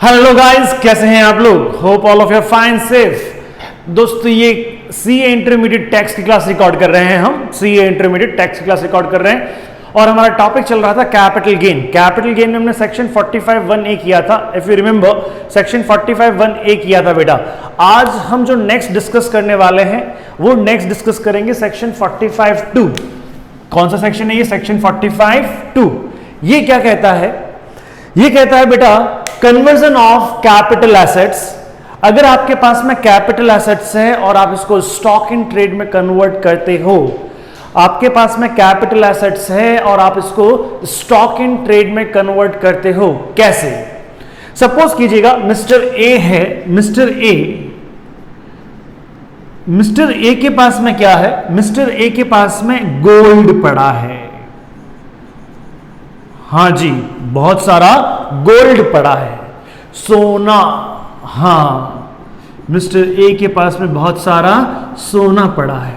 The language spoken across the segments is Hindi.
हेलो गाइस, कैसे हैं आप लोग? Hope all of you fine safe. दोस्तों, ये सीए इंटरमीडिएट टैक्स की क्लास रिकॉर्ड कर रहे हैं। हम सीए इंटरमीडिएट टैक्स की क्लास रिकॉर्ड कर रहे हैं और हमारा टॉपिक चल रहा था कैपिटल गेन। कैपिटल गेन में हमने सेक्शन 45(1)(a) किया था। If you remember, section 45(1)(a) किया था बेटा। आज हम जो नेक्स्ट डिस्कस करने वाले हैं वो नेक्स्ट डिस्कस करेंगे सेक्शन 45(2). कौन सा सेक्शन है ये? सेक्शन 45(2). ये क्या कहता है? ये कहता है बेटा, कन्वर्जन ऑफ कैपिटल एसेट्स। अगर आपके पास में कैपिटल एसेट्स है और आप इसको स्टॉक इन ट्रेड में कन्वर्ट करते हो, आपके पास में कैपिटल एसेट्स है और आप इसको स्टॉक इन ट्रेड में कन्वर्ट करते हो, कैसे? सपोज कीजिएगा मिस्टर ए है। मिस्टर ए के पास में क्या है? मिस्टर ए के पास में गोल्ड पड़ा है। हाँ जी, बहुत सारा गोल्ड पड़ा है, सोना। हाँ, मिस्टर ए के पास में बहुत सारा सोना पड़ा है।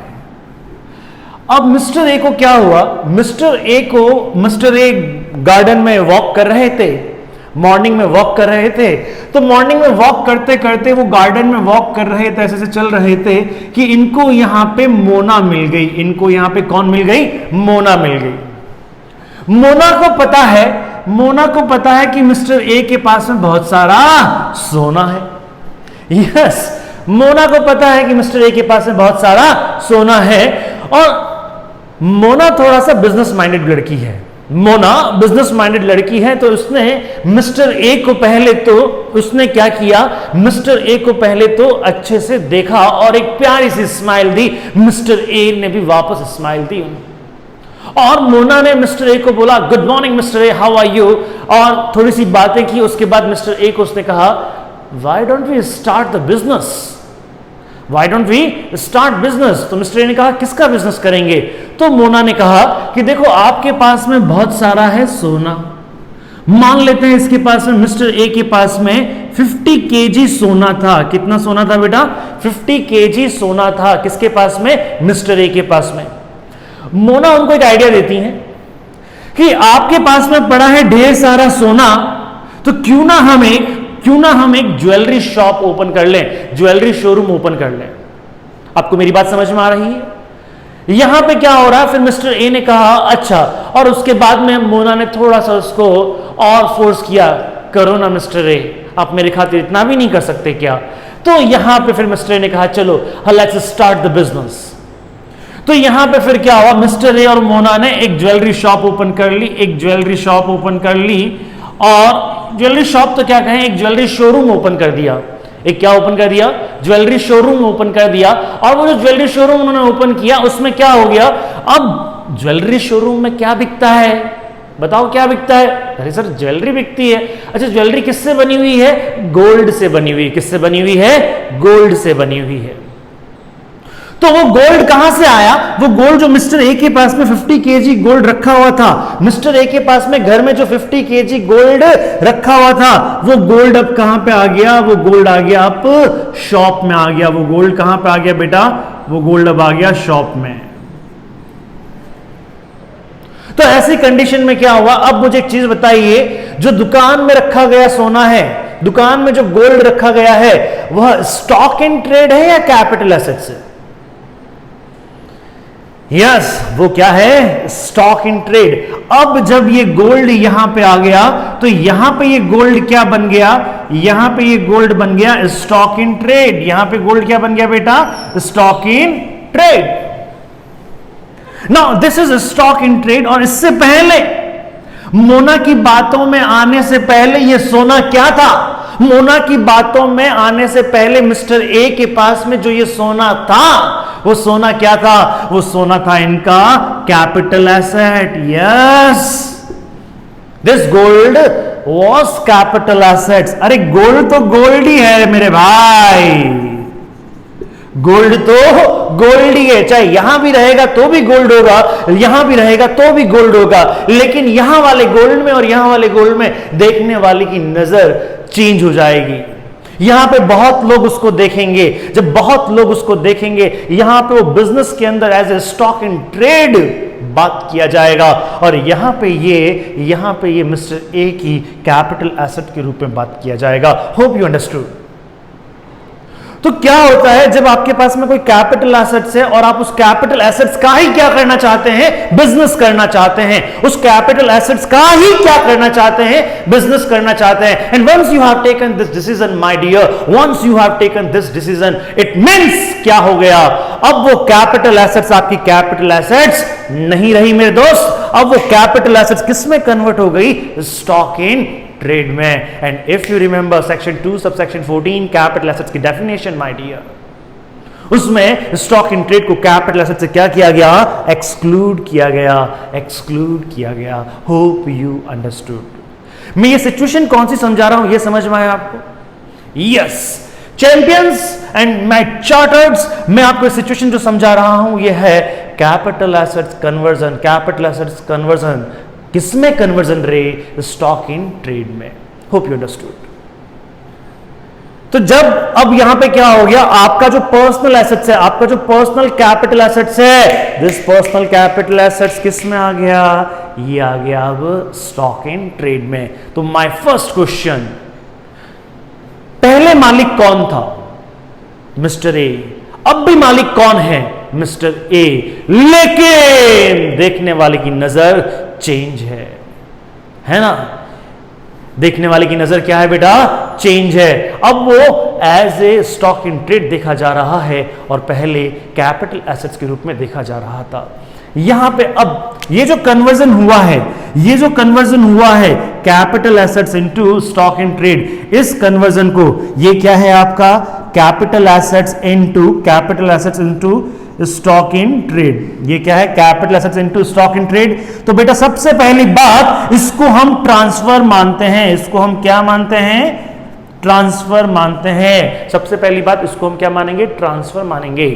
अब मिस्टर ए को क्या हुआ? मिस्टर ए गार्डन में वॉक कर रहे थे, मॉर्निंग में वॉक कर रहे थे। तो मॉर्निंग में वॉक करते करते वो गार्डन में वॉक कर रहे थे, ऐसे से चल रहे थे कि इनको यहां पे मोना मिल गई। इनको यहां पे कौन मिल गई? मोना मिल गई। मोना को पता है कि मिस्टर ए के पास में बहुत सारा सोना है। यस, मोना को पता है कि मिस्टर ए के पास में बहुत सारा सोना है। और मोना थोड़ा सा बिजनेस माइंडेड लड़की है। तो उसने मिस्टर ए को पहले तो अच्छे से देखा और एक प्यारी सी स्माइल दी। मिस्टर ए ने भी वापस स्माइल दी उन्हें। और मोना ने मिस्टर ए को बोला, good morning mister A, how are you? और थोड़ी सी बातें की। उसके बाद मिस्टर ए को उसने कहा, why don't we start the business? तो मिस्टर ए ने कहा, किसका बिजनेस करेंगे? तो मोना ने कहा कि देखो, आपके पास में बहुत सारा है सोना। मान लेते हैं इसके पास में, मिस्टर ए के पास में 50 kg सोना था। कितना सोना था बेटा? 50 kg सोना था। किसके पास में? मिस्टर ए के पास में। मोना उनको एक आइडिया देती हैं कि आपके पास में पड़ा है ढेर सारा सोना, तो क्यों ना हम एक ज्वेलरी शॉप ओपन कर लें, ज्वेलरी शोरूम ओपन कर लें। आपको मेरी बात समझ में आ रही है? यहां पे क्या हो रहा है? फिर मिस्टर ए ने कहा अच्छा, और उसके बाद में मोना ने थोड़ा सा उसको और फोर्स किया, करो ना मिस्टर ए, आप मेरे खातिर इतना भी नहीं कर सकते क्या? तो यहां पे फिर मिस्टर ए ने कहा, चलो लेट्स स्टार्ट द बिजनेस। तो यहां पे फिर क्या हुआ? मिस्टर ए और मोना ने एक ज्वेलरी शॉप ओपन कर ली। और ज्वेलरी शॉप तो क्या कहें, एक ज्वेलरी शोरूम ओपन कर दिया। एक क्या ओपन कर दिया? ज्वेलरी शोरूम ओपन कर दिया। और वो जो ज्वेलरी शोरूम उन्होंने ओपन किया, उसमें क्या हो गया? अब ज्वेलरी शोरूम में क्या बिकता है? बताओ क्या बिकता है? अरे सर, ज्वेलरी बिकती है। अच्छा, ज्वेलरी किससे बनी हुई है? गोल्ड से बनी हुई। किससे बनी हुई है? गोल्ड से बनी हुई है। तो वो गोल्ड कहां से आया? वो गोल्ड जो मिस्टर ए के पास में 50 kg गोल्ड रखा हुआ था, मिस्टर ए के पास में घर में जो 50 kg गोल्ड रखा हुआ था, वो गोल्ड अब कहां पे आ गया? वो गोल्ड आ गया अब शॉप में आ गया। वो गोल्ड कहां पे आ गया बेटा? वो गोल्ड अब आ गया शॉप में। तो ऐसी कंडीशन में क्या हुआ? अब मुझे एक चीज बताइए, जो दुकान में रखा गया सोना है, दुकान में जो गोल्ड रखा गया है, वह स्टॉक इन ट्रेड है या कैपिटल एसेट्स है? यस, वो क्या है? Stock in trade. अब जब ये गोल्ड यहां पे आ गया, तो यहां पे ये गोल्ड क्या बन गया? यहां पे ये गोल्ड बन गया स्टॉक इन ट्रेड। यहां पे गोल्ड क्या बन गया बेटा? Stock in trade. Now this is stock in trade. और इससे पहले, मोना की बातों में आने से पहले, ये सोना क्या था? मोना की बातों में आने से पहले मिस्टर ए के पास में जो ये सोना था, वो सोना क्या था? वो सोना था इनका capital asset. Yes, this gold was capital assets. अरे गोल्ड तो गोल्ड ही है मेरे भाई, गोल्ड तो गोल्ड ही है। चाहे यहां भी रहेगा तो भी गोल्ड होगा, यहां भी रहेगा तो भी गोल्ड होगा। लेकिन यहां वाले गोल्ड में और यहां वाले गोल्ड में देखने वाले की नजर चेंज हो जाएगी। यहां पे बहुत लोग उसको देखेंगे। जब बहुत लोग उसको देखेंगे, यहां पे वो बिजनेस के अंदर as a stock in trade बात किया जाएगा और यहां पे ये मिस्टर ए की कैपिटल एसेट के रूप में बात किया जाएगा। Hope you understood. तो क्या होता है जब आपके पास में कोई कैपिटल एसेट्स है और आप उस कैपिटल एसेट्स का ही क्या करना चाहते हैं, बिजनेस करना चाहते हैं, उस कैपिटल एसेट्स का ही क्या करना चाहते हैं, बिजनेस करना चाहते हैं। And once you have taken this decision my dear, once you have taken this decision, it means क्या हो गया, अब वो कैपिटल एसेट्स आपकी कैपिटल एसेट्स नहीं रही मेरे दोस्त, अब वो कैपिटल एसेट्स किस में कन्वर्ट हो गई, स्टॉक इन ट्रेड में। And if you remember section 2 subsection 14 capital assets की डेफिनेशन माय डियर, उसमें स्टॉक इन ट्रेड को कैपिटल एसेट से क्या किया गया, एक्सक्लूड किया गया, एक्सक्लूड किया गया। Hope you understood. मैं ये सिचुएशन कौन सी समझा रहा हूं, ये समझ में आया आपको? यस चैंपियंस एंड माय चार्टर्ड्स, मैं आपको सिचुएशन जो समझा रहा हूं ये है capital assets conversion. Capital assets conversion किसमें कन्वर्जन रे, स्टॉक इन ट्रेड में। Hope you understood. तो जब अब यहां पे क्या हो गया, आपका जो पर्सनल एसेट्स है, आपका जो पर्सनल कैपिटल एसेट्स है, दिस पर्सनल कैपिटल एसेट्स किस में आ गया, ये आ गया अब स्टॉक इन ट्रेड में। तो माय फर्स्ट क्वेश्चन, पहले मालिक कौन था, मिस्टर ए, अब भी मालिक कौन है, मिस्टर ए, लेकिन देखने वाले की नजर चेंज है ना, देखने वाले की नजर क्या है बेटा, चेंज है। अब वो as a stock in trade देखा जा रहा है और पहले कैपिटल एसेट्स के रूप में देखा जा रहा था। यहां पे अब ये जो कन्वर्जन हुआ है, ये जो कन्वर्जन हुआ है capital assets into stock in trade, इस कन्वर्जन को ये क्या है आपका, capital assets into stock in trade. ये क्या है, capital assets into stock in trade. तो बेटा सबसे पहली बात, इसको हम ट्रांसफर मानते हैं, इसको हम क्या मानते हैं, ट्रांसफर मानते हैं। सबसे पहली बात इसको हम क्या मानेंगे, ट्रांसफर मानेंगे।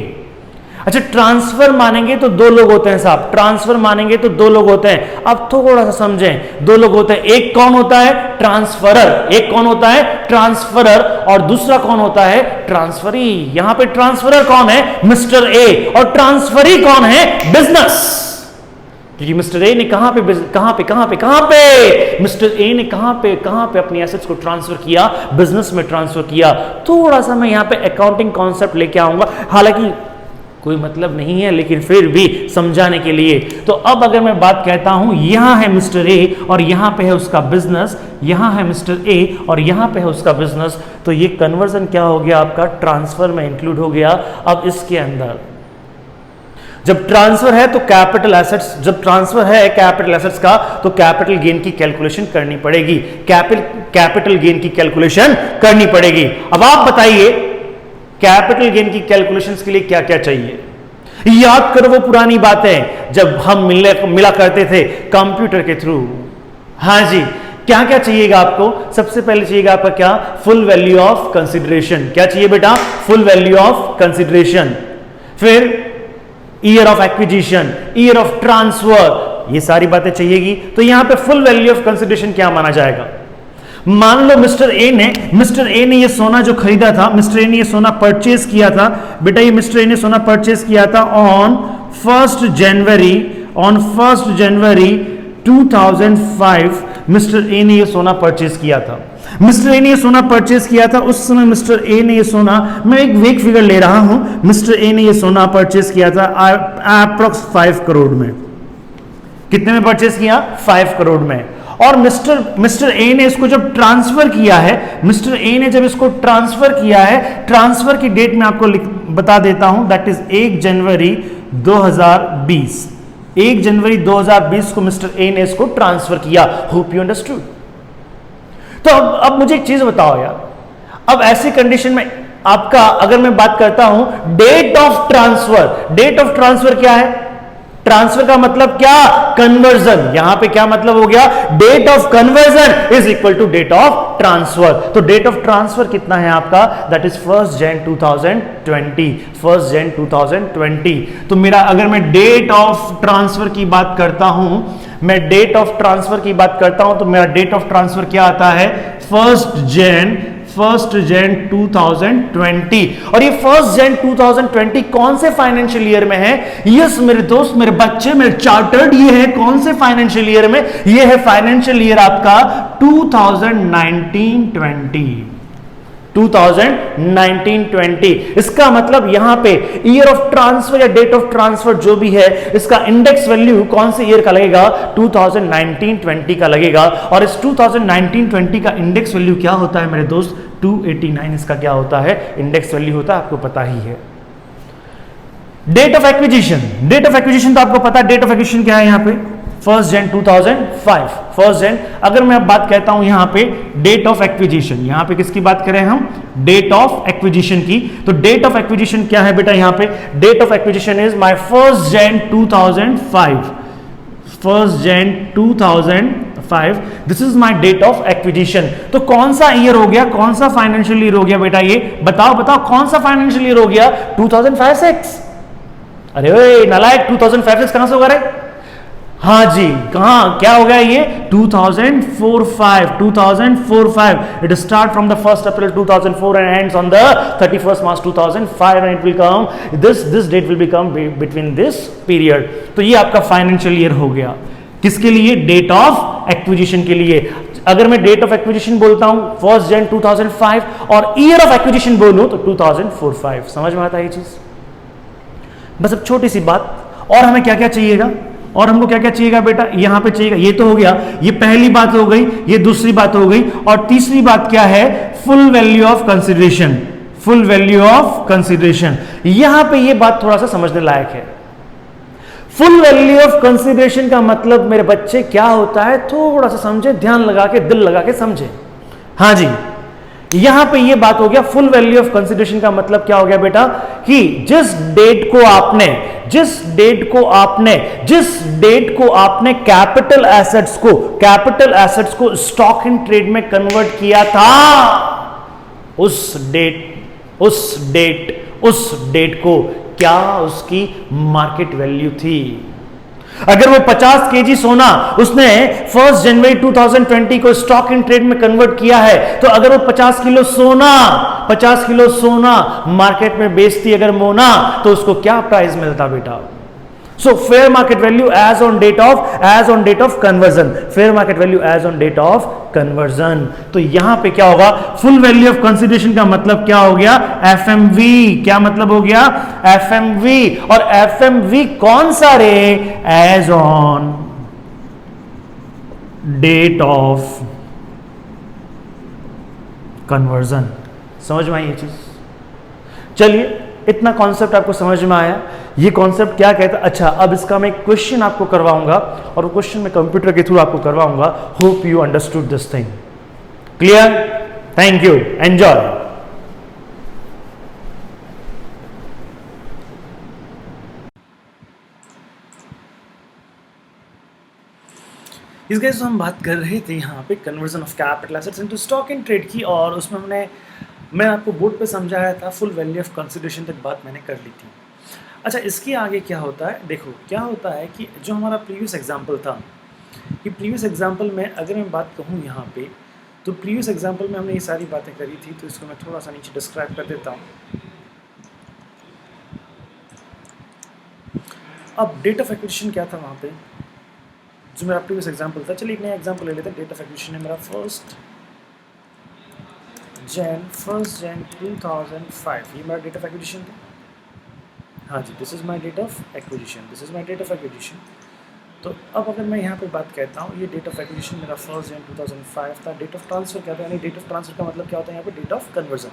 अच्छा ट्रांसफर मानेंगे तो दो लोग होते हैं साहब, ट्रांसफर मानेंगे तो दो लोग होते हैं। अब थोड़ा सा समझें, दो लोग होते हैं, एक कौन होता है, ट्रांसफरर, एक कौन होता है, ट्रांसफरर, और दूसरा कौन होता है, ट्रांसफरी। यहां पे ट्रांसफरर कौन है, मिस्टर ए, और ट्रांसफरी कौन है, बिजनेस। क्योंकि मिस्टर ए ने कहां पे मिस्टर ए ने कहां पे अपनी एसेट्स को ट्रांसफर किया, बिजनेस में ट्रांसफर किया। थोड़ा सा मैं यहां पे अकाउंटिंग कॉन्सेप्ट लेके आऊंगा, हालांकि कोई मतलब नहीं है लेकिन फिर भी समझाने के लिए। तो अब अगर मैं बात कहता हूं, यहां है मिस्टर ए और यहां पे है उसका बिजनेस, यहां है मिस्टर ए और यहां पे है उसका बिजनेस, तो ये कन्वर्जन क्या हो गया आपका, ट्रांसफर में इंक्लूड हो गया। अब इसके अंदर जब ट्रांसफर है तो कैपिटल एसेट्स, जब ट्रांसफर है कैपिटल एसेट्स का तो कैपिटल गेन की कैलकुलेशन करनी पड़ेगी, कैपिटल गेन की कैलकुलेशन करनी पड़ेगी। अब आप बताइए कैपिटल गेन की कैलकुलेशंस के लिए क्या क्या चाहिए, याद करो वो पुरानी बातें जब हम मिला करते थे कंप्यूटर के थ्रू। हाँ जी, क्या क्या चाहिएगा आपको, सबसे पहले चाहिएगा आपका क्या, फुल वैल्यू ऑफ कंसिडरेशन। क्या चाहिए बेटा, फुल वैल्यू ऑफ कंसिडरेशन। फिर year of acquisition, year of transfer, ये सारी बातें चाहिएगी। तो यहां पे फुल वैल्यू ऑफ कंसिडरेशन क्या माना जाएगा, मान लो मिस्टर ए ने ये सोना जो खरीदा था, मिस्टर ए ने ये सोना परचेज किया था, बेटा ये मिस्टर ए ने सोना परचेज किया था ऑन 1 जनवरी 2005। मिस्टर ए ने ये सोना परचेज किया था, मिस्टर ए ने ये सोना परचेज किया था। उस समय मिस्टर ए ने ये सोना, मैं एक वीक फिगर ले रहा हूं, मिस्टर ए ने ये सोना परचेज किया था अप्रोक्स 5 करोड़ में। कितने में परचेज किया, 5 करोड़ में। और मिस्टर ए ने इसको जब ट्रांसफर किया है, मिस्टर ए ने जब इसको ट्रांसफर किया है, ट्रांसफर की डेट मैं आपको बता देता हूं, दैट इज 1 जनवरी 2020। 1 जनवरी 2020 को मिस्टर ए ने इसको ट्रांसफर किया। Hope you understood. तो अब मुझे एक चीज बताओ यार, अब ऐसी कंडीशन में आपका अगर मैं बात करता हूं date of transfer, date of transfer क्या है, ट्रांसफर का मतलब क्या, कन्वर्जन। यहां पे क्या मतलब हो गया, date of conversion is equal to date of transfer. तो डेट ऑफ ट्रांसफर कितना है आपका, दैट इज 1 जन 2020, 1 जन 2020। तो मेरा अगर मैं डेट ऑफ ट्रांसफर की बात करता हूं, मैं डेट ऑफ ट्रांसफर की बात करता हूं तो मेरा डेट ऑफ ट्रांसफर क्या आता है, 1 जन 1 Jan 2020। और ये 1 Jan 2020 कौन से फाइनेंशियल ईयर में है? यस मेरे दोस्त, मेरे बच्चे, मेरे चार्टर्ड, ये है कौन से फाइनेंशियल ईयर में? ये है फाइनेंशियल ईयर आपका 2019-20। 2019-20। इसका मतलब यहां पे ईयर ऑफ ट्रांसफर या डेट ऑफ ट्रांसफर जो भी है, इसका इंडेक्स वैल्यू कौन से ईयर का लगेगा? 2019-20 का लगेगा। और इस 2019-20 का इंडेक्स वैल्यू क्या होता है मेरे दोस्त? 289 इसका क्या होता है? इंडेक्स वैल्यू होता है, आपको पता ही है। Date of acquisition, date of acquisition तो आपको पता है, डेट ऑफ एक्विजिशन क्या है यहां पे? 1 Jan 2005। 1 Jan, अगर मैं अब बात कहता हूं यहां पे डेट ऑफ एक्विजिशन, यहां पे किसकी बात करें हम? डेट ऑफ एक्विजिशन की। तो डेट ऑफ एक्विजिशन क्या है बेटा यहां पे? Date of acquisition is my 1 Jan 2005। 1 Jan 2005, this is my date of acquisition. तो कौन सा ईयर हो गया? कौन सा फाइनेंशियल ईयर हो गया बेटा? ये बताओ बताओ, कौन सा फाइनेंशियल ईयर हो गया? 2005-6। अरे ओए नालायक, 2005-6 कहां से होगा रे? हाँ जी, कहां क्या हो गया ये? 2004-5। 2004-5। It start from the 1st April 2004 and ends on the 31st March 2005 and it will come, this date will become between this period। तो ये आपका फाइनेंशियल ईयर हो गया। किसके लिए? डेट ऑफ एक्विजिशन के लिए। अगर मैं डेट ऑफ एक्विजिशन बोलता हूं 1 Jan 2005 और ईयर ऑफ एक्विजिशन बोलूं तो 2004-5। समझ में आता है ये चीज? बस अब छोटी सी बात, और हमें क्या क्या चाहिएगा? और हमको क्या क्या चाहिएगा बेटा? यहां पे चाहिएगा, ये तो हो गया, ये पहली बात हो गई, ये दूसरी बात हो गई, और तीसरी बात क्या है? Full value of consideration. Full value of consideration, यहां पे ये बात थोड़ा सा समझने लायक है। फुल वैल्यू ऑफ कंसिडरेशन का मतलब मेरे बच्चे क्या होता है? थोड़ा सा समझे, ध्यान लगा के, दिल लगा के समझे। हाँ जी, यहां पे ये बात हो गया, फुल वैल्यू ऑफ कंसिडरेशन का मतलब क्या हो गया बेटा? कि जिस डेट को आपने कैपिटल एसेट्स को स्टॉक इन ट्रेड में कन्वर्ट किया था, उस डेट को क्या उसकी मार्केट वैल्यू थी? अगर वो 50 केजी सोना उसने 1 जनवरी 2020 को स्टॉक इन ट्रेड में कन्वर्ट किया है, तो अगर वो 50 किलो सोना मार्केट में बेचती अगर मोना, तो उसको क्या प्राइस मिलता बेटा? So fair market value as on date of conversion. Fair market value as on date of conversion. तो यहां पे क्या होगा? फुल वैल्यू ऑफ कंसिडरेशन का मतलब क्या हो गया? एफएमवी। क्या मतलब हो गया? एफएमवी। और एफएमवी कौन सा रे? As on date of conversion. समझ में आई ये चीज? चलिए, इतना कॉन्सेप्ट आपको समझ में आया? ये कॉन्सेप्ट क्या कहता है? अच्छा, अब इसका मैं एक क्वेश्चन आपको करवाऊंगा, और वो क्वेश्चन मैं कंप्यूटर के थ्रू आपको करवाऊंगा। Hope you understood this thing. Clear? Thank you, enjoy. इस गाइस हम बात कर रहे थे यहाँ पे conversion of capital assets into stock in trade की, और उसमें मैं आपको बोर्ड पे समझाया था, फुल वैल्यू ऑफ कंसिडरेशन तक बात मैंने कर ली थी। अच्छा, इसके आगे क्या होता है? देखो क्या होता है कि जो हमारा प्रीवियस एग्जांपल था, कि प्रीवियस एग्जांपल में अगर मैं बात कहूँ यहाँ पे, तो प्रीवियस एग्जांपल में हमने ये सारी बातें करी थी, तो इसको मैं थोड़ा सा नीचे डिस्क्राइब कर देता हूँ। अब डेट ऑफ एक्विजिशन क्या था वहाँ पे, जो मेरा प्रीवियस एग्जांपल था। चलिए एक नया एग्जांपल ले लेते हैं। डेट ऑफ एक्विजिशन है मेरा 1 Jan 2005, ये मेरा डेट ऑफ एक्विजिशन था। हाँ जी, this is my date of acquisition. तो अब अगर मैं यहाँ पे बात कहता हूँ, ये डेट ऑफ एक्विजिशन मेरा 1 Jan 2005 था। डेट ऑफ ट्रांसफर क्या था? यानी डेट ऑफ ट्रांसफर का मतलब क्या होता है यहाँ पे? Date of conversion.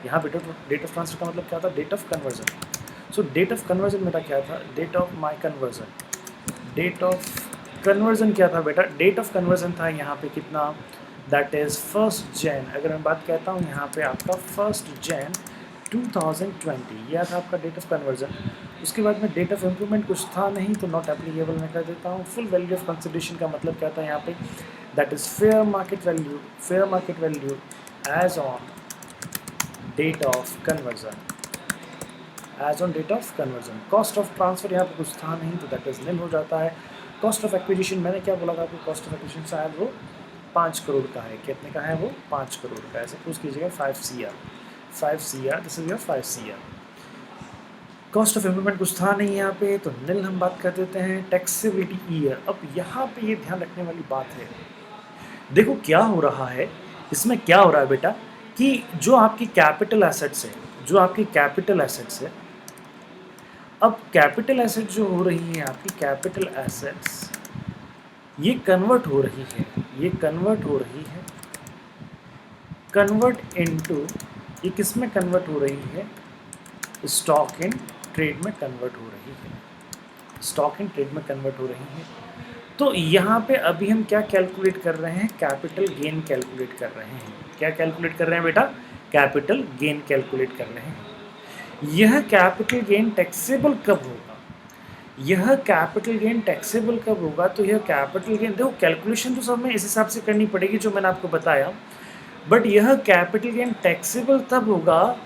यहाँ पे डेट ऑफ ट्रांसफर का मतलब क्या था? Date of conversion. So date of conversion मेरा क्या था? Date of my conversion. Date of conversion क्या था बेटा? डेट ऑफ कन्वर्जन था यहाँ पे कितना? That is 1 Jan। अगर मैं बात कहता हूँ यहाँ पे आपका 1 Jan 2020, यह था आपका डेट ऑफ कन्वर्जन। उसके बाद में डेट ऑफ इम्प्रूवमेंट कुछ था नहीं, तो नॉट एप्लीकेबल मैं कर देता हूँ। फुल वैल्यू ऑफ कंसिडरेशन का मतलब क्या था यहाँ पे? That is fair market value as on date of conversion. Cost of transfer यहाँ पे कुछ था नहीं, तो दैट इज़ निल हो जाता है। कॉस्ट ऑफ एक्विजिशन, मैंने क्या बोला था आपको? कॉस्ट ऑफ एक्विजिशन शायद वो 5 करोड़ का है। कितने का है वो? 5 करोड़ का है। सपोज कीजिएगा 5 CR, 5 CR, this is your 5 CR। Cost of improvement कुछ था नहीं यहाँ पे, तो निल हम बात कर देते हैं। टैक्सेबिलिटी ईयर, अब यहाँ पे ये ध्यान रखने वाली बात है, देखो क्या हो रहा है इसमें, क्या हो रहा है बेटा कि जो आपकी कैपिटल एसेट्स है, जो आपकी कैपिटल एसेट्स है, अब कैपिटल एसेट जो हो रही है आपकी कैपिटल एसेट्स, ये कन्वर्ट हो रही है, ये कन्वर्ट हो रही है, कन्वर्ट इनटू, ये किस में कन्वर्ट हो रही है? स्टॉक इन ट्रेड में कन्वर्ट हो रही है, स्टॉक इन ट्रेड में कन्वर्ट हो रही है। तो यहाँ पे अभी हम क्या कैलकुलेट कर रहे हैं? कैपिटल गेन कैलकुलेट कर रहे हैं। क्या कैलकुलेट कर रहे हैं बेटा? कैपिटल गेन कैलकुलेट कर रहे हैं। यह कैपिटल गेन टैक्सेबल कब होगा? यह कैपिटल गेन टैक्सेबल कब होगा? तो यह कैपिटल गेन, देखो कैलकुलेशन तो सब में इस हिसाब से करनी पड़ेगी जो मैंने आपको बताया, बट यह कैपिटल गेन टैक्सेबल तब होगा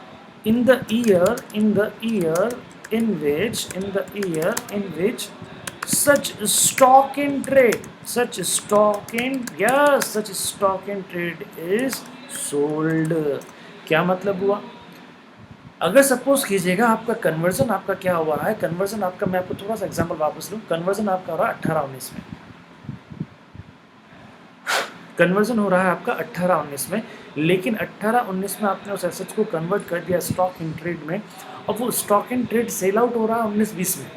इन the year, in the year in which such stock in trade, such stock in trade is sold। क्या मतलब हुआ? अगर सपोज कीजिएगा आपका कन्वर्जन आपका क्या हुआ है, कन्वर्जन आपका, मैं आपको थोड़ा सा एग्जांपल वापस लूँ, कन्वर्जन आपका हो रहा है 18-19 में, कन्वर्जन हो रहा है आपका 18-19 में, लेकिन 18-19 में आपने उस एसेट्स को कन्वर्ट कर दिया स्टॉक इन ट्रेड में, और वो stock in trade sell out हो रहा है 19-20 में।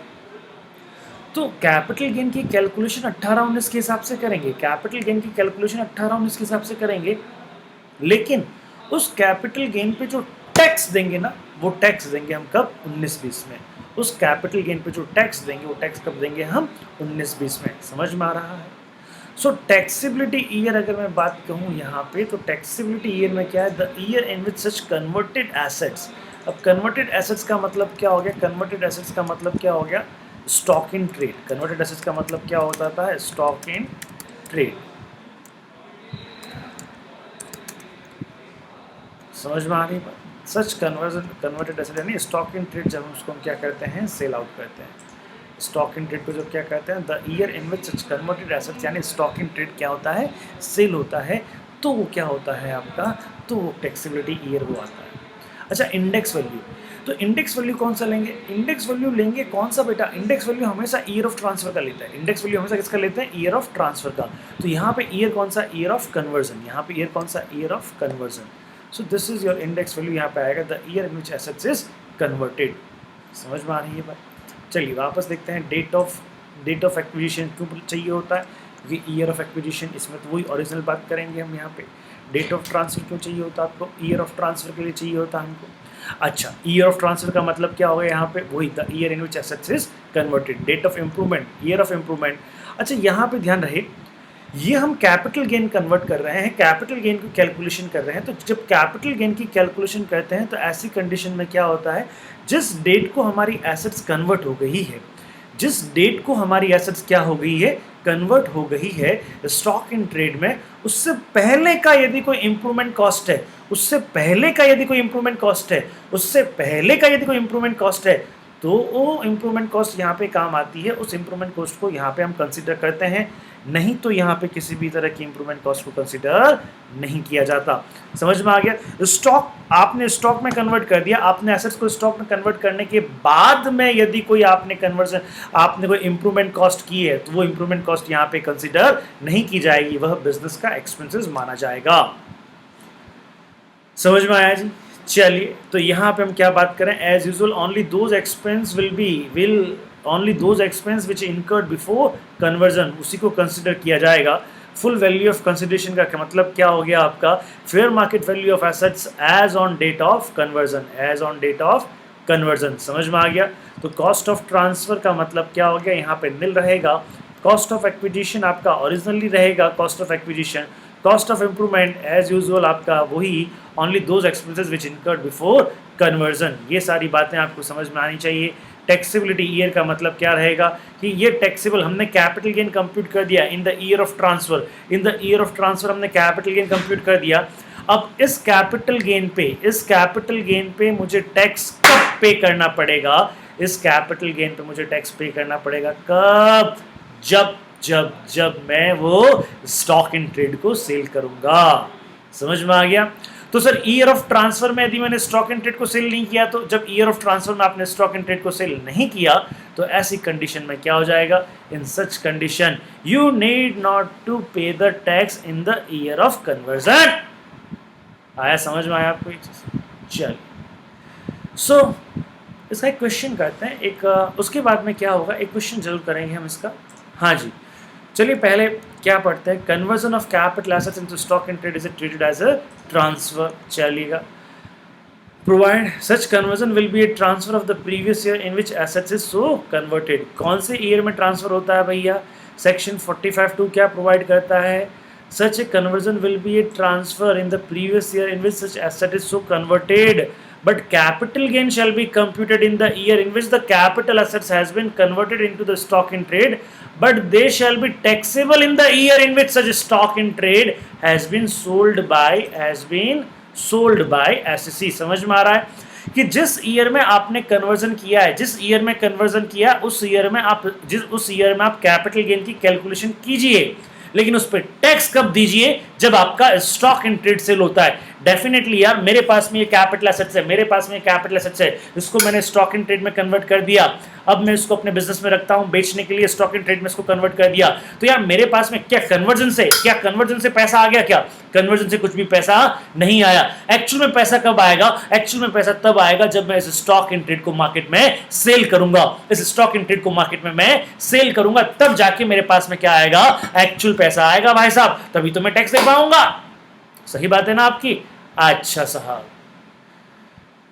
तो कैपिटल गेन की कैलकुलेशन 18-19 के हिसाब से करेंगे, कैपिटल गेन की कैलकुलेशन 18-19 के हिसाब से करेंगे, लेकिन उस कैपिटल गेन पे जो टैक्स देंगे ना, वो टैक्स देंगे हम कब? 19-20 में। उस कैपिटल गेन पे जो टैक्स देंगे वो टैक्स कब देंगे हम? 19-20 में। समझ में आ रहा है? सो टैक्सेबिलिटी ईयर अगर मैं बात कहूँ यहाँ पे, तो टैक्सेबिलिटी ईयर में क्या है? The year in which such converted assets. अब कन्वर्टेड एसेट्स का मतलब क्या हो गया? कन्वर्टेड एसेट्स का मतलब क्या हो गया? Stock in trade. Converted assets का मतलब क्या होता है? Stock in trade. समझ में आ रही बात? सच कन्वर्टेड एसेट यानी स्टॉक इन ट्रेड, जब उसको हम क्या करते हैं? सेल आउट करते हैं। स्टॉक इन ट्रेड को जो क्या कहते हैं? The year in which such converted assets, यानी स्टॉक इन ट्रेड क्या होता है? सेल होता है। तो वो क्या होता है आपका? तो वो टैक्सेबिलिटी ईयर वो आता है। अच्छा, इंडेक्स वैल्यू, तो इंडेक्स वैल्यू कौन सा लेंगे? इंडेक्स वैल्यू लेंगे कौन सा बेटा? इंडेक्स वैल्यू हमेशा ईयर ऑफ ट्रांसफर का लेता है। इंडेक्स वैल्यू हमेशा किसका लेते हैं? ईयर ऑफ ट्रांसफर का। तो यहाँ पे ईयर कौन सा? Year of conversion. यहाँ पे ईयर कौन सा? Year of conversion. So this is your index value, यहाँ पे आएगा the year in which assets is converted. समझ में आ रही है बात? चलिए वापस देखते हैं। डेट ऑफ एक्विजिशन क्यों चाहिए होता है? क्योंकि ईयर ऑफ एक्विजिशन, इसमें तो वही ओरिजिनल बात करेंगे हम यहाँ पे। डेट ऑफ ट्रांसफर क्यों चाहिए होता है आपको? ईयर ऑफ ट्रांसफर के लिए चाहिए होता है हमको। अच्छा, ईयर ऑफ ट्रांसफर का मतलब क्या होगा यहाँ पे? वही the year in which assets is converted. Date of improvement, year of improvement. अच्छा, यहाँ पे ध्यान रहे, ये हम कैपिटल गेन कन्वर्ट कर रहे हैं, कैपिटल गेन की कैलकुलेशन कर रहे हैं। तो जब कैपिटल गेन की कैलकुलेशन करते हैं तो ऐसी कंडीशन में क्या होता है? जिस डेट को हमारी एसेट्स कन्वर्ट हो गई है, जिस डेट को हमारी एसेट्स क्या हो गई है? कन्वर्ट हो गई है स्टॉक इन ट्रेड में, उससे पहले का यदि कोई इंप्रूवमेंट कॉस्ट है, उससे पहले का यदि कोई इंप्रूवमेंट कॉस्ट है, उससे पहले का यदि कोई इंप्रूवमेंट कॉस्ट है, तो वो इंप्रूवमेंट कॉस्ट यहाँ पे काम आती है। उस इंप्रूवमेंट कॉस्ट को यहाँ पे हम कंसीडर करते हैं, नहीं तो यहाँ पे किसी भी तरह की इंप्रूवमेंट कॉस्ट को कंसीडर नहीं किया जाता। समझ में आ गया? स्टॉक, आपने स्टॉक में कन्वर्ट कर दिया, आपने एसेट्स को स्टॉक में कन्वर्ट करने के बाद में यदि कोई आपने कन्वर्जन, आपने कोई इंप्रूवमेंट कॉस्ट की है, तो वो इंप्रूवमेंट कॉस्ट यहाँ पे कंसीडर नहीं की जाएगी, वह बिजनेस का एक्सपेंसेस माना जाएगा। समझ में आया जी? चलिए, तो यहाँ पे हम क्या बात करें? As usual only those expense will only those expense which incurred before conversion, उसी को कंसिडर किया जाएगा। फुल वैल्यू ऑफ कंसिडरेशन का मतलब क्या हो गया आपका? Fair market value of assets as on date of conversion, as on date of conversion. समझ में आ गया? तो कॉस्ट ऑफ ट्रांसफर का मतलब क्या हो गया? यहाँ पे निल रहेगा। कॉस्ट ऑफ एक्विजिशन आपका ओरिजिनली रहेगा cost of acquisition. Cost of improvement as usual आपका वही, only those expenses which incurred before conversion. ये सारी बातें आपको समझ में आनी चाहिए। टैक्सेबिलिटी ईयर का मतलब क्या रहेगा कि ये टैक्सेबल, हमने कैपिटल गेन कंप्यूट कर दिया इन the year of transfer, in the year of transfer हमने कैपिटल गेन कंप्यूट कर दिया। अब इस कैपिटल गेन पे मुझे टैक्स कब पे करना पड़ेगा? इस कैपिटल गेन पे मुझे टैक्स पे करना पड़ेगा कब? जब जब जब मैं वो स्टॉक इन ट्रेड को सेल करूंगा। समझ में आ गया? तो सर ईयर ऑफ ट्रांसफर में यदि मैंने स्टॉक इन ट्रेड को सेल नहीं किया, तो जब ईयर ऑफ ट्रांसफर में आपने स्टॉक इन ट्रेड को सेल नहीं किया तो ऐसी कंडीशन में क्या हो जाएगा? In such condition you need not to pay the tax in the year of conversion. आया समझ में? आया आपको ये चीज? चल सो इसका एक क्वेश्चन करते हैं, एक उसके बाद में क्या होगा, एक क्वेश्चन जरूर करेंगे हम इसका। हाँ जी, चलिए पहले क्या पढ़ते हैं, conversion of capital assets into stock in trade is treated as a transfer. चलिएगा, provide such conversion will be a transfer of the previous year in which assets is so converted. कौन से ईयर में ट्रांसफर होता है भैया? सेक्शन 45(2) क्या प्रोवाइड करता है? Such a conversion will be a transfer in the previous year in which such asset is so converted, but capital gain shall be computed in the year in which the capital assets has been converted into the stock in trade, but they shall be taxable in the year in which such stock in trade has been sold by SEC। समझ में आ रहा है कि जिस ईयर में आपने कन्वर्जन किया है, जिस ईयर में कन्वर्जन किया उस ईयर में आप कैपिटल गेन की कैलकुलेशन कीजिए, लेकिन उस पर टैक्स कब दीजिए? जब आपका स्टॉक इन ट्रेड सेल होता है। डेफिनेटली यार, मेरे पास में ये कैपिटल एसेट्स है, मेरे पास में ये कैपिटल एसेट्स है, इसको मैंने स्टॉक इन ट्रेड में कन्वर्ट कर दिया, अब मैं इसको अपने बिजनेस में रखता हूं बेचने के लिए, स्टॉक इन ट्रेड में इसको कन्वर्ट कर दिया, तो यार मेरे पास में क्या कन्वर्जन से पैसा आ गया? क्या कन्वर्जन से कुछ भी पैसा नहीं आया। एक्चुअल में पैसा कब आएगा? एक्चुअल में पैसा तब आएगा जब मैं इस स्टॉक इन ट्रेड को मार्केट में सेल करूंगा। इस स्टॉक इन ट्रेड को मार्केट में मैं सेल करूंगा, तब जाके मेरे पास में क्या आएगा? एक्चुअल पैसा आएगा भाई साहब, तभी तो मैं टैक्स दे पाऊंगा। सही बात है ना आपकी? अच्छा साहब,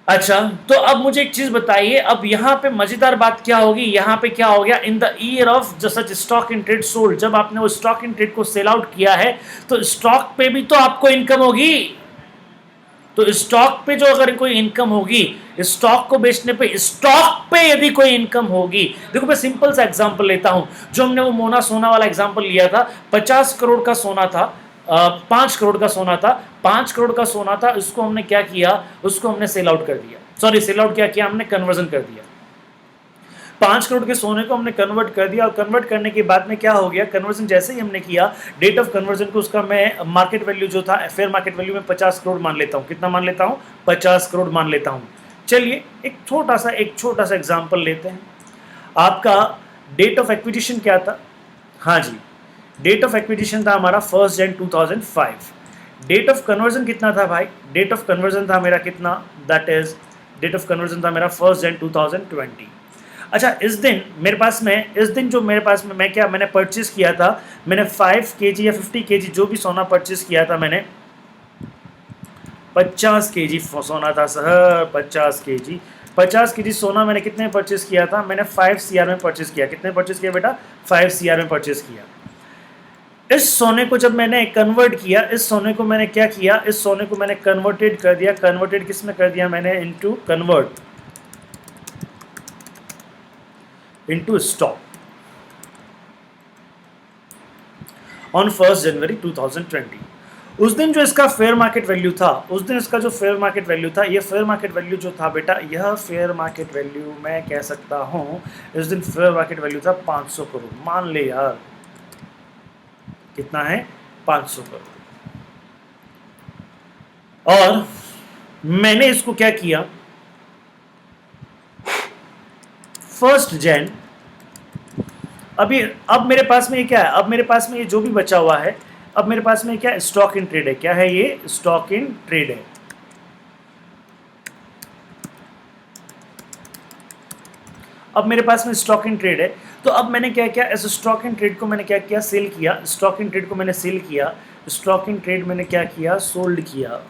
अच्छा तो अब मुझे एक चीज बताइए, अब यहां पे मजेदार बात क्या होगी? यहां पे क्या हो गया? इन the year of such stock in trade sold, जब आपने वो स्टॉक इन ट्रेड को सेल आउट किया है तो स्टॉक पे भी तो आपको इनकम होगी। तो स्टॉक पे जो अगर कोई इनकम होगी, स्टॉक को बेचने पे स्टॉक पे यदि कोई इनकम होगी, देखो मैं सिंपल सा एग्जांपल लेता हूं, जो हमने वो मोना सोना वाला एग्जांपल लिया था, 50 करोड़ का सोना था, 5 करोड़ का सोना था, 5 करोड़ का सोना था, उसको हमने क्या किया? उसको हमने सेल आउट कर दिया, सॉरी सेल आउट क्या किया हमने? कन्वर्जन कर दिया। 5 करोड़ के सोने को हमने कन्वर्ट कर दिया, और कन्वर्ट करने के बाद में क्या हो गया? कन्वर्जन जैसे ही हमने किया, डेट ऑफ कन्वर्जन को उसका मैं मार्केट वैल्यू जो था, फेयर मार्केट वैल्यू में 50 करोड़ मान लेता हूँ। कितना मान लेता हूँ? 50 करोड़ मान लेता हूँ। चलिए एक छोटा सा एग्जाम्पल लेते हैं। आपका डेट ऑफ एक्विजिशन क्या था? हाँ जी, डेट ऑफ एक्विजिशन था हमारा 1 जनवरी 2005। डेट ऑफ कन्वर्जन कितना था भाई? डेट ऑफ कन्वर्जन था मेरा कितना? That is date of conversion था मेरा 1 जनवरी 2020। अच्छा, इस दिन मेरे पास में मैंने परचेज किया था, मैंने 5 केजी या 50 केजी जो भी सोना परचेज किया था मैंने, 50 केजी सोना था सर, 50 केजी सोना मैंने कितने परचेज किया था? मैंने 5 CR में परचेज किया। कितने परचेज किया बेटा? 5 CR में परचेज किया। इस सोने को जब मैंने कन्वर्ट किया, इस सोने को मैंने क्या किया? इस सोने को मैंने कन्वर्टेड कर दिया। कन्वर्टेड किस में कर दिया मैंने? इनटू स्टॉक ऑन 1 जनवरी 2020। उस दिन जो इसका फेयर मार्केट वैल्यू था, ये फेयर मार्केट वैल्यू जो था बेटा, यह फेयर मार्केट वैल्यू मैं कह सकता हूं, इस दिन फेयर मार्केट वैल्यू था 500 करोड़। मान ले यार, कितना है? 500 करोड़। और मैंने इसको क्या किया? 1 जनवरी, अब मेरे पास में ये क्या है? अब मेरे पास में ये जो भी बचा हुआ है, अब मेरे पास में क्या? स्टॉक इन ट्रेड है। क्या है ये? स्टॉक इन ट्रेड है। अब मेरे पास में स्टॉक इन ट्रेड है, तो अब मैंने क्या किया? इस स्टॉक इन ट्रेड को मैंने क्या किया? सेल किया। स्टॉक इन ट्रेड को मैंने सेल किया। स्टॉक इन ट्रेड मैंने क्या किया? सोल्ड किया।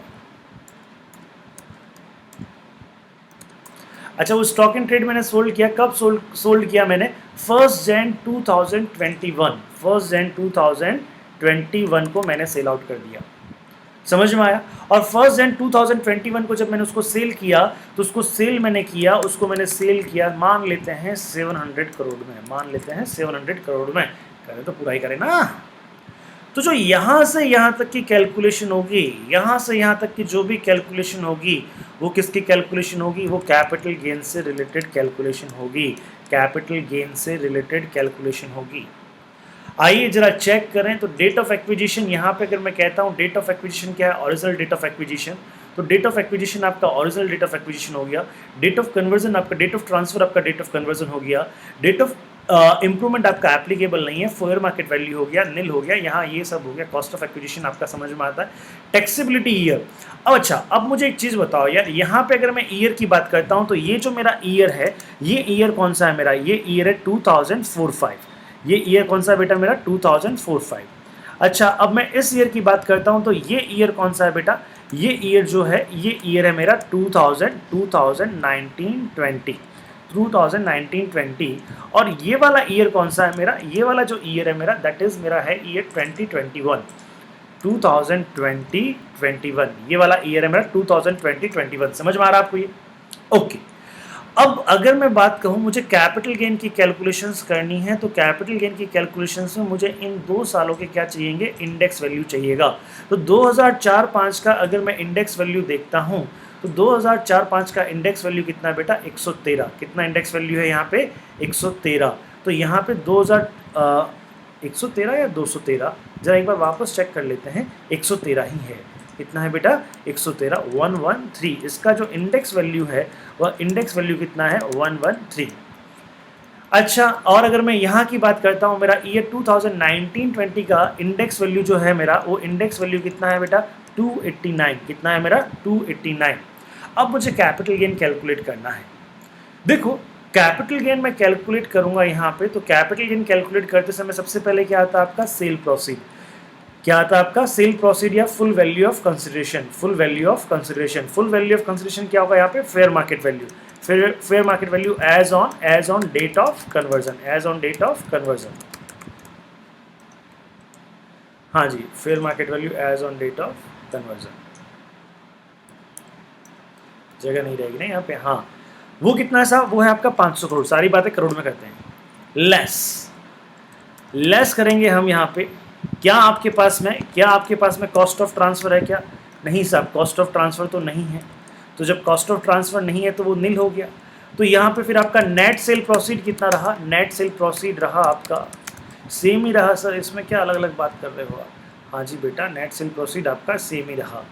अच्छा, वो स्टॉक इन ट्रेड मैंने सोल्ड किया। कब सोल्ड किया मैंने? 1 जनवरी 2021। 1 जनवरी 2021 को मैंने सेल आउट कर दिया। समझ में आया? और 1 जनवरी 2021 को जब मैंने उसको सेल किया, तो उसको सेल मैंने किया, मान लेते हैं 700 करोड़ में, करें तो पूरा ही करें ना। तो जो यहाँ से यहाँ तक की कैलकुलेशन होगी, यहाँ से यहाँ तक की जो भी कैलकुलेशन होगी, वो किसकी कैलकुलेशन होगी? वो कैपिटल गेन से रिलेटेड कैलकुलेशन होगी। आइए जरा चेक करें। तो डेट ऑफ एक्विजिशन, यहाँ पे अगर मैं कहता हूँ डेट ऑफ एक्विजिशन क्या है, ओरिजिनल डेट ऑफ एक्विजिशन, तो डेट ऑफ एक्विजिशन आपका ओरिजिनल डेट ऑफ एक्विजिशन हो गया। डेट ऑफ कन्वर्जन आपका, डेट ऑफ ट्रांसफर आपका डेट ऑफ कन्वर्जन हो गया। डेट ऑफ इंप्रूवमेंट आपका एप्लीकेबल नहीं है, फेयर मार्केट वैल्यू हो गया, नील हो गया, यहाँ ये सब हो गया। कॉस्ट ऑफ एक्विजिशन आपका समझ में आता है। Taxability year. अब अच्छा, अब मुझे एक चीज़ बताओ यार, यहाँ पे अगर मैं ईयर की बात करता हूँ तो ये जो मेरा ईयर है, ये ईयर कौन सा है मेरा, ये ईयर है 2004-5। ये ईयर कौन सा है बेटा मेरा, 2004-5। अच्छा, अब मैं इस ईयर की बात करता हूँ तो ये ईयर कौन सा है बेटा, ये ईयर जो है, ये ईयर है मेरा 2019-20 और ये वाला ईयर कौन सा है मेरा, ये वाला जो ईयर है मेरा, दैट इज मेरा है ईयर 2021। ये वाला ईयर है मेरा 2021। समझ में आ रहा है आपको ये? ओके। अब अगर मैं बात कहूँ मुझे कैपिटल गेन की कैलकुलेशंस करनी है, तो कैपिटल गेन की कैलकुलेशंस में मुझे इन 2 सालों के क्या चाहिएंगे, इंडेक्स वैल्यू चाहिएगा। तो 2004-5 का अगर मैं इंडेक्स वैल्यू देखता हूँ तो 2004-5 का इंडेक्स वैल्यू कितना है बेटा, 113। कितना इंडेक्स वैल्यू है यहाँ पे, 113। तो यहाँ पे 113 या 213, जरा एक बार वापस चेक कर लेते हैं, 113 ही है। कितना है बेटा, 113, 113। इसका जो इंडेक्स वैल्यू है वह इंडेक्स वैल्यू कितना है, 113। अच्छा, और अगर मैं यहाँ की बात करता हूँ, मेरा ईयर 2019-20 का इंडेक्स वैल्यू जो है मेरा, वो इंडेक्स वैल्यू कितना है बेटा, 289। कितना है मेरा, 289। अब मुझे कैपिटल गेन कैलकुलेट करना है। देखो, कैपिटल गेन मैं कैलकुलेट करूंगा यहाँ पे, तो कैपिटल गेन कैलकुलेट करते समय सबसे पहले क्या आता है आपका, सेल प्रोसीड। क्या आता है आपका, सेल प्रोसीड या full value of consideration. Full value of consideration, full value of consideration क्या होगा यहाँ पे, fair market value. Fair market value as on date of conversion, as on date of conversion. हाँ जी, fair market value as on date of conversion. जगह नहीं रहेगी ना यहाँ पे। हाँ, वो कितना है साहब, वो है आपका 500 करोड़। सारी बातें करोड़ में करते हैं। लेस करेंगे हम यहाँ पे। क्या आपके पास में कॉस्ट ऑफ ट्रांसफर है क्या? नहीं साहब, कॉस्ट ऑफ ट्रांसफर तो नहीं है। तो जब कॉस्ट ऑफ ट्रांसफर नहीं है तो वो नील हो गया। तो यहाँ पे फिर आपका नेट सेल प्रोसीड कितना रहा, नेट सेल प्रोसीड रहा आपका सेम ही रहा। सर इसमें क्या अलग अलग बात कर रहे हो आप? हाँ जी बेटा, नेट सेल प्रोसीड आपका सेम ही रहा।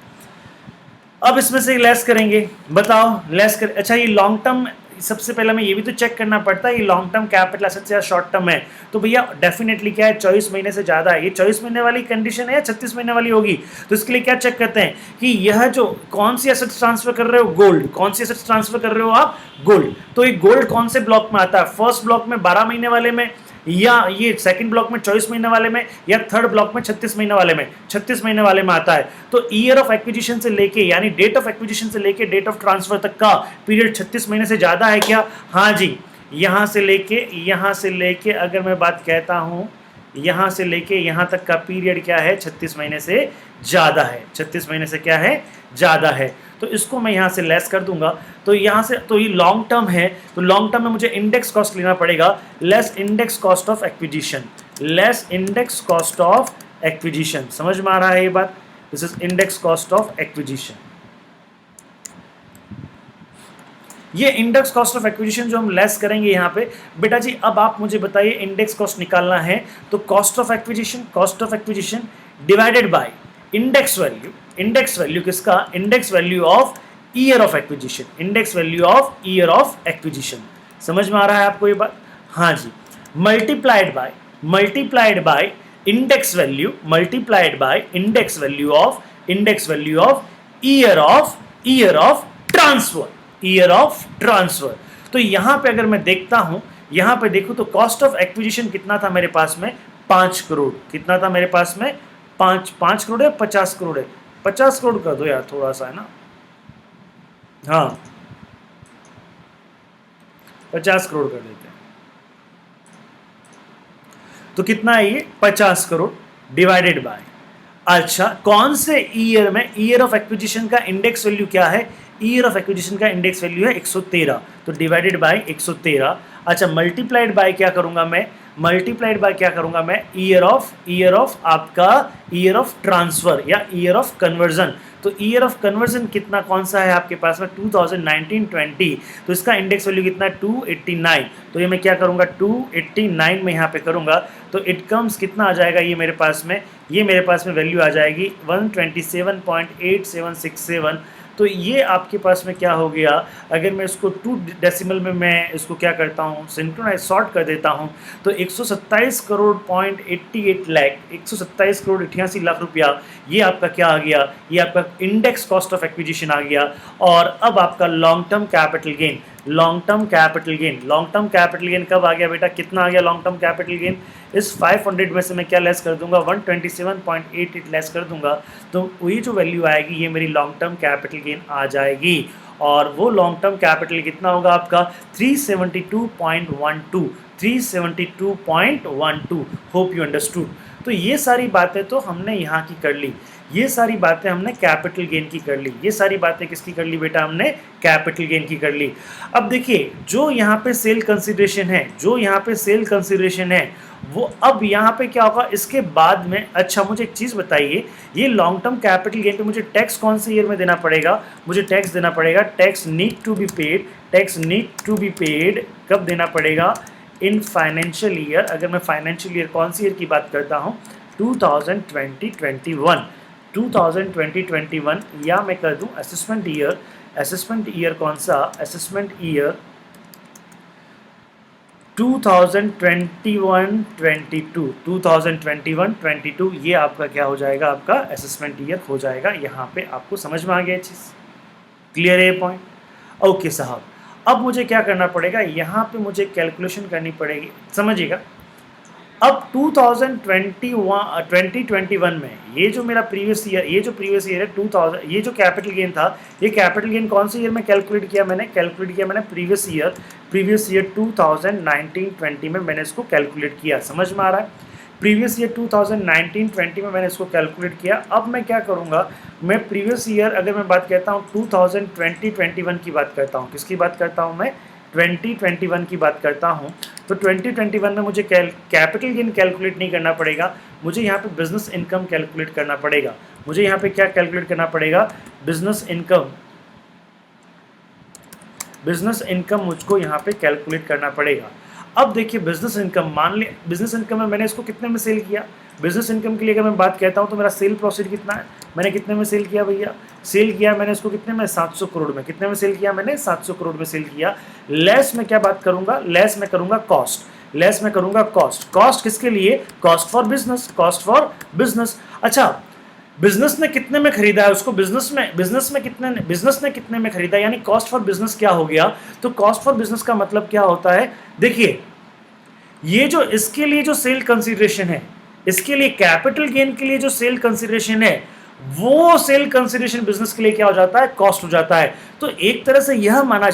अब इसमें से लेस करेंगे, बताओ लेस कर। अच्छा, ये लॉन्ग टर्म, सबसे पहले मैं ये भी तो चेक करना पड़ता है ये लॉन्ग टर्म कैपिटल एसेट्स या शॉर्ट टर्म है। तो भैया डेफिनेटली क्या है, 24 महीने से ज़्यादा है। ये 24 महीने वाली कंडीशन है या 36 महीने वाली होगी? तो इसके लिए क्या चेक करते हैं कि यह जो कौन सी एसेट्स ट्रांसफर कर रहे हो, गोल्ड। कौन सी एसेट्स ट्रांसफर कर रहे हो आप, गोल्ड। तो ये गोल्ड कौन से ब्लॉक में आता है, फर्स्ट ब्लॉक में 12 महीने वाले में, या ये सेकंड ब्लॉक में 24 महीने वाले में, या थर्ड ब्लॉक में 36 महीने वाले में? 36 महीने वाले में आता है। तो ईयर ऑफ एक्विजिशन से लेके, यानी डेट ऑफ एक्विजिशन से लेके डेट ऑफ ट्रांसफर तक का पीरियड 36 महीने से ज्यादा है क्या? हाँ जी, यहां से लेके अगर मैं बात कहता हूं, यहां से लेके यहां तक का पीरियड क्या है, 36 महीने से ज्यादा है। 36 महीने से क्या है, ज्यादा है। तो इसको मैं यहाँ से लेस कर दूंगा। तो यहाँ से, तो ये लॉन्ग टर्म है, तो लॉन्ग टर्म में मुझे इंडेक्स कॉस्ट लेना पड़ेगा, less index cost of acquisition, less index cost of acquisition. समझ में आ रहा है ये बात? This is index cost of acquisition. ये इंडेक्स कॉस्ट ऑफ एक्विजिशन जो हम लेस करेंगे यहाँ पे, बेटा जी अब आप मुझे बताइए, इंडेक्स कॉस्ट निकालना है तो cost of acquisition divided by index value. Index value किसका, index value of year of acquisition, index value of year of acquisition. समझ में आ रहा है आपको ये बात? हाँ जी, multiplied by index value, multiplied by index value of year of transfer. तो यहां पे अगर मैं देखता हूं, यहां पे देखूं तो कॉस्ट ऑफ एक्विजिशन कितना था मेरे पास में, 5 करोड़। कितना था मेरे पास में, 5 करोड़ है, 50 करोड़ है, 50 करोड़ कर दो यार, थोड़ा सा है ना। हाँ, 50 करोड़ कर देते हैं। तो कितना है ये, 50 करोड़ डिवाइडेड बाय, अच्छा कौन से ईयर में, ईयर ऑफ एक्विजिशन का इंडेक्स वैल्यू क्या है, ईयर ऑफ एक्विजिशन का इंडेक्स वैल्यू है 113, तो डिवाइडेड बाय 113। अच्छा, मल्टीप्लाइड बाय क्या करूंगा मैं, मल्टीप्लाइड बाय क्या करूंगा मैं, ईयर ऑफ आपका ईयर ऑफ ट्रांसफर या ईयर ऑफ कन्वर्जन। तो ईयर ऑफ कन्वर्जन कितना कौन सा है आपके पास में 2019-20, तो इसका इंडेक्स वैल्यू कितना है 289। तो ये मैं क्या करूंगा 289 में यहाँ पे करूंगा तो इट कम्स कितना आ जाएगा ये मेरे पास में, ये मेरे पास में वैल्यू आ जाएगी 127.8767। तो ये आपके पास में क्या हो गया, अगर मैं इसको 2 डेसिमल में मैं इसको क्या करता हूँ सिंक्रोनाइज सॉर्ट कर देता हूँ तो 127 करोड़ पॉइंट 88 लाख 127 करोड़ 88 लाख रुपया ये आपका क्या आ गया, ये आपका इंडेक्स कॉस्ट ऑफ एक्विजिशन आ गया। और अब आपका long term capital gain, long term capital gain कब आ गया बेटा, कितना आ गया लॉन्ग टर्म कैपिटल गेन, इस 500 में से मैं क्या लेस कर दूंगा 127.88 लेस कर दूंगा तो वही जो वैल्यू आएगी ये मेरी लॉन्ग टर्म कैपिटल गेन आ जाएगी। और वो लॉन्ग टर्म कैपिटल कितना होगा आपका 372.12, 372.12। Hope you understood. तो ये सारी बातें तो हमने यहाँ की कर ली, ये सारी बातें हमने कैपिटल गेन की कर ली, ये सारी बातें किसकी कर ली बेटा, हमने कैपिटल गेन की कर ली। अब देखिए जो यहाँ पे सेल कंसिडरेशन है, जो यहाँ पे सेल कंसिडरेशन है वो अब यहाँ पे क्या होगा इसके बाद में। अच्छा मुझे एक चीज़ बताइए, ये लॉन्ग टर्म कैपिटल गेन पे मुझे टैक्स कौन से ईयर में देना पड़ेगा, मुझे टैक्स देना पड़ेगा, tax need to be paid, tax need to be paid कब देना पड़ेगा, इन फाइनेंशियल ईयर। अगर मैं फाइनेंशियल ईयर कौन सी ईयर की बात करता हूँ 2020-21 या मैं कर दूँ असेसमेंट ईयर, असेसमेंट ईयर कौन सा, असेसमेंट ईयर 2021-22 ये आपका क्या हो जाएगा, आपका असेसमेंट ईयर हो जाएगा। यहाँ पे आपको समझ में आ गया चीज़, क्लियर है ये पॉइंट। ओके साहब, अब मुझे क्या करना पड़ेगा, यहाँ पे मुझे कैलकुलेशन करनी पड़ेगी, समझिएगा। अब 2021 में ये जो मेरा प्रीवियस ईयर, ये जो प्रीवियस ईयर है 2000, ये जो कैपिटल गेन था, ये कैपिटल गेन कौन से ईयर में कैलकुलेट किया मैंने, प्रीवियस ईयर 2019-20 में मैंने इसको कैलकुलेट किया। समझ में आ रहा है, प्रीवियस ईयर 2019-20 में मैंने इसको कैलकुलेट किया। अब मैं क्या करूँगा, मैं प्रीवियस ईयर अगर मैं बात करता हूँ 2020-21 की बात करता हूँ, किसकी बात करता हूँ मैं 2021 की बात करता हूँ। तो 2021 में मुझे कैपिटल गेन कैलकुलेट नहीं करना पड़ेगा, मुझे यहाँ पे बिजनेस इनकम कैलकुलेट करना पड़ेगा। मुझे यहाँ पे क्या कैलकुलेट करना पड़ेगा, बिजनेस इनकम मुझको यहाँ पे कैलकुलेट करना पड़ेगा। अब देखिए बिजनेस इनकम, मान लिया बिजनेस इनकम में मैंने इसको कितने में सेल किया, बिजनेस इनकम के लिए अगर मैं बात कहता हूँ तो मेरा सेल प्रोसीड कितना है, मैंने कितने में सेल किया भैया, सेल किया मैंने इसको कितने में 700 करोड़ में, कितने में सेल किया मैंने 700 करोड़ में सेल किया। लेस में क्या बात करूंगा, लेस में करूंगा कॉस्ट, लेस में करूंगा कॉस्ट, कॉस्ट किसके लिए, cost for business, cost for business. अच्छा बिजनेस ने कितने में खरीदा है उसको, बिजनेस ने कितने में खरीदा, यानी कॉस्ट फॉर बिजनेस क्या हो गया। तो कॉस्ट फॉर बिजनेस का मतलब क्या होता है, देखिए ये जो इसके लिए जो सेल कंसीडरेशन है, इसके लिए कैपिटल गेन के लिए जो सेल कंसीडरेशन है वो सेल कंसीडरेशन बिजनेस के लिए क्या हो जाता है, कॉस्ट हो जाता है। तो एक तरह से यह माना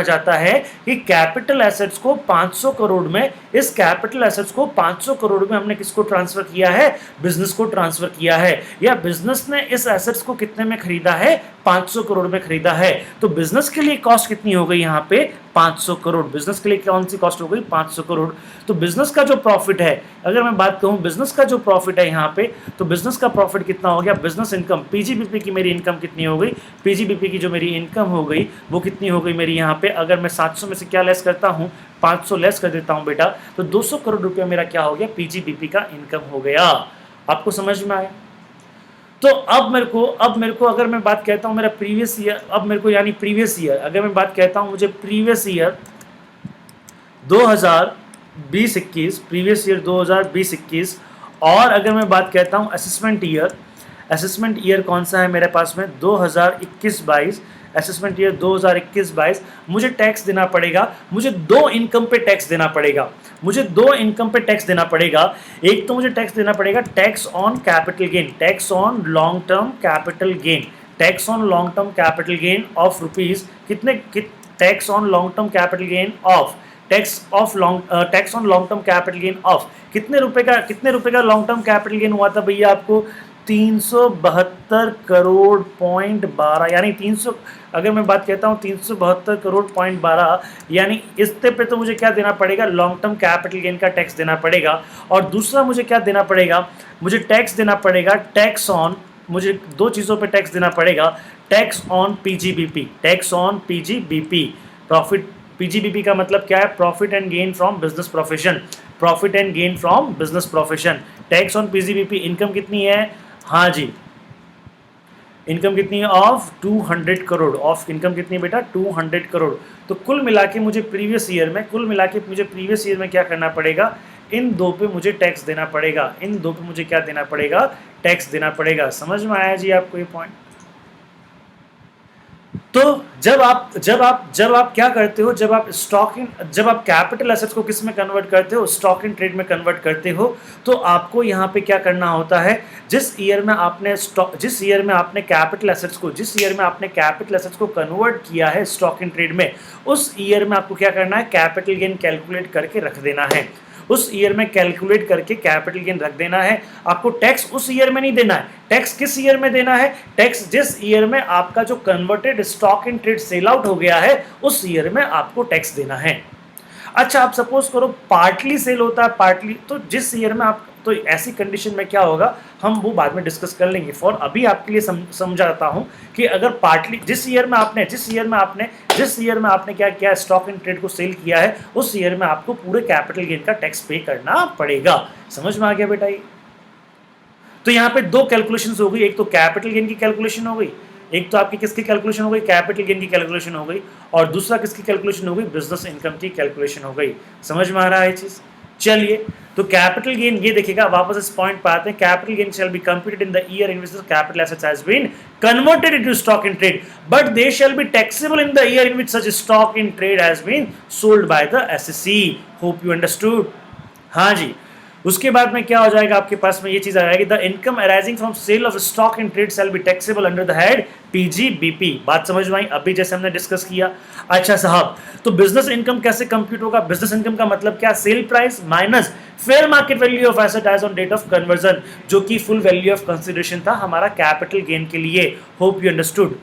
जाता है कि कैपिटल एसेट्स को 500 करोड़ में, इस कैपिटल एसेट्स को 500 करोड़ में हमने किसको ट्रांसफर किया है, बिजनेस को ट्रांसफर किया है, या बिजनेस ने इस एसेट्स को कितने में खरीदा है, 500 करोड़ में खरीदा है। तो बिजनेस के लिए कॉस्ट कितनी हो गई यहाँ पे 500 करोड़, बिजनेस के लिए कौन सी कॉस्ट हो गई 500 करोड़। तो बिजनेस का जो प्रॉफिट है, अगर मैं बात कहूँ बिजनेस का जो प्रॉफिट है यहाँ पे, तो बिजनेस का प्रॉफिट कितना हो गया, बिजनेस इनकम, पीजीबीपी की मेरी इनकम कितनी हो गई, पीजीबीपी की जो मेरी इनकम हो गई वो कितनी हो गई मेरी यहाँ पे, अगर मैं 700 में से क्या लेस करता हूँ 500 लेस कर देता हूँ बेटा, तो 200 करोड़ रुपया मेरा क्या हो गया, पीजीबीपी का इनकम हो गया। आपको समझ में आया। तो अब मेरे को अगर मैं बात कहता हूँ मेरा प्रीवियस ईयर, अब मेरे को यानी प्रीवियस ईयर अगर मैं बात कहता हूँ, मुझे प्रीवियस ईयर 2020-21, प्रीवियस ईयर 2020-21, और अगर मैं बात कहता हूँ असेसमेंट ईयर कौन सा है मेरे पास में 2021-22, असेसमेंट ईयर 2021-22, मुझे टैक्स देना पड़ेगा, मुझे दो इनकम पे टैक्स देना पड़ेगा, एक तो मुझे टैक्स देना पड़ेगा tax on capital gain, tax on long term capital gain of rupees कितने, tax on long term capital gain of, tax on long term capital gain of कितने रुपए का लॉन्ग टर्म कैपिटल गेन हुआ था भैया आपको 372 करोड़ पॉइंट 12, यानी 300, अगर मैं बात कहता हूँ 372 करोड़ पॉइंट 12, यानी इससे पे तो मुझे क्या देना पड़ेगा, लॉन्ग टर्म कैपिटल गेन का टैक्स देना पड़ेगा। और दूसरा मुझे क्या देना पड़ेगा, मुझे टैक्स देना पड़ेगा, टैक्स ऑन, मुझे दो चीज़ों पे टैक्स देना पड़ेगा, tax on PGBP, tax on PGBP, profit, PGBP का मतलब क्या है, profit and gain from business profession, profit and gain from business profession. Tax on PGBP, income कितनी है, हाँ जी, इनकम कितनी है, ऑफ 200 करोड़, ऑफ इनकम कितनी है बेटा, 200 करोड़। तो कुल मिला के मुझे प्रीवियस ईयर में, कुल मिला के मुझे प्रीवियस ईयर में क्या करना पड़ेगा, इन दो पे मुझे टैक्स देना पड़ेगा, इन दो पे मुझे क्या देना पड़ेगा, टैक्स देना पड़ेगा। समझ में आया जी आपको ये पॉइंट? तो जब आप क्या करते हो, जब आप कैपिटल एसेट्स को किस में कन्वर्ट करते हो, स्टॉक इन ट्रेड में कन्वर्ट करते हो, तो आपको यहाँ पे क्या करना होता है, जिस ईयर में आपने कैपिटल एसेट्स को कन्वर्ट किया है स्टॉक इन ट्रेड में, उस ईयर में आपको क्या करना है, कैपिटल गेन कैलकुलेट करके रख देना है, उस ईयर में कैलकुलेट करके कैपिटल गेन रख देना है। आपको टैक्स उस ईयर में नहीं देना है, टैक्स किस ईयर में देना है, टैक्स जिस ईयर में आपका जो converted stock in trade sell out हो गया है, उस ईयर में आपको टैक्स देना है। अच्छा, आप सपोज करो पार्टली सेल होता है, पार्टली, तो जिस ईयर में आप, तो ऐसी कंडीशन में क्या होगा, हम वो बाद में डिस्कस कर लेंगे। फॉर अभी आपके लिए समझाता हूं कि अगर पार्टली, जिस ईयर में आपने क्या किया, स्टॉक इन ट्रेड को सेल किया है, उस ईयर में आपको पूरे कैपिटल गेन का टैक्स पे करना पड़ेगा। समझ में आ गया बेटा ये? तो यहाँ पे दो कैलकुलेशंस हो गई, एक तो कैपिटल गेन की कैलकुलेशन हो गई, एक तो आपकी किसकी कैलकुलेशन हो गई, कैपिटल गेन की कैलकुलेशन हो गई, और दूसरा किसकी कैलकुलेशन हो गई, बिजनेस इनकम की कैलकुलेशन हो गई। समझ में आ रहा है चीज? चलिए, तो कैपिटल गेन ये देखिएगा, वापस इस पॉइंट पर आते हैं। Capital gain shall be computed in the year in which the capital assets has been converted into stock in trade, but they shall be taxable in the year in which such stock in trade has been sold by the SSC. Hope you understood? हाँ जी। उसके बाद में क्या हो जाएगा, आपके पास में ये चीज आ जाएगी, the income arising from sale of stock in trade shall be taxable under the head PGBP. बात समझ में आई? अभी जैसे हमने डिस्कस किया। अच्छा साहब, तो बिजनेस इनकम कैसे कंप्यूट होगा? बिजनेस इनकम का मतलब क्या, sale price minus fair market value of asset as on date of conversion, जो कि फुल वैल्यू ऑफ कंसिडरेशन था हमारा कैपिटल गेन के लिए। Hope you understood?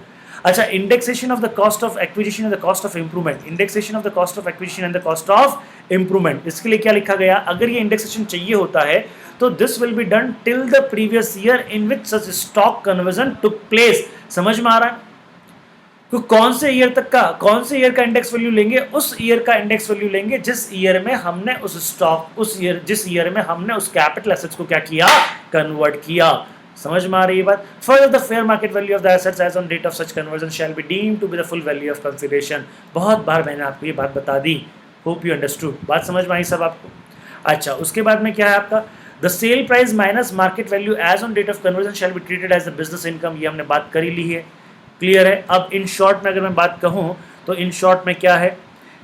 अच्छा, indexation of the cost of acquisition and the cost of improvement, indexation of the cost of acquisition and the cost of improvement, इसके लिए क्या लिखा गया, अगर ये इंडेक्सेशन चाहिए होता है तो this will be done till the previous year in which such stock conversion took place. समझ में आ रहा है? तो कौन से ईयर का इंडेक्स वैल्यू लेंगे, उस ईयर का इंडेक्स वैल्यू लेंगे जिस ईयर में हमने जिस ईयर में हमने उस कैपिटल एसेट्स को क्या किया, कन्वर्ट किया। समझ में आ रही है बात? Further the fair market value of the assets as on date of such conversion shall be deemed to be the full value of consideration. बहुत बार मैंने आपको ये बात बता दी। Hope you understood? बात समझ में आई सब आपको? अच्छा, उसके बाद में क्या है आपका, the sale price minus market value as on date of conversion shall be treated as the business income. ये हमने बात कर ही ली है, क्लियर है? अब इन शॉर्ट में अगर मैं बात कहूँ तो इन शॉर्ट में क्या है,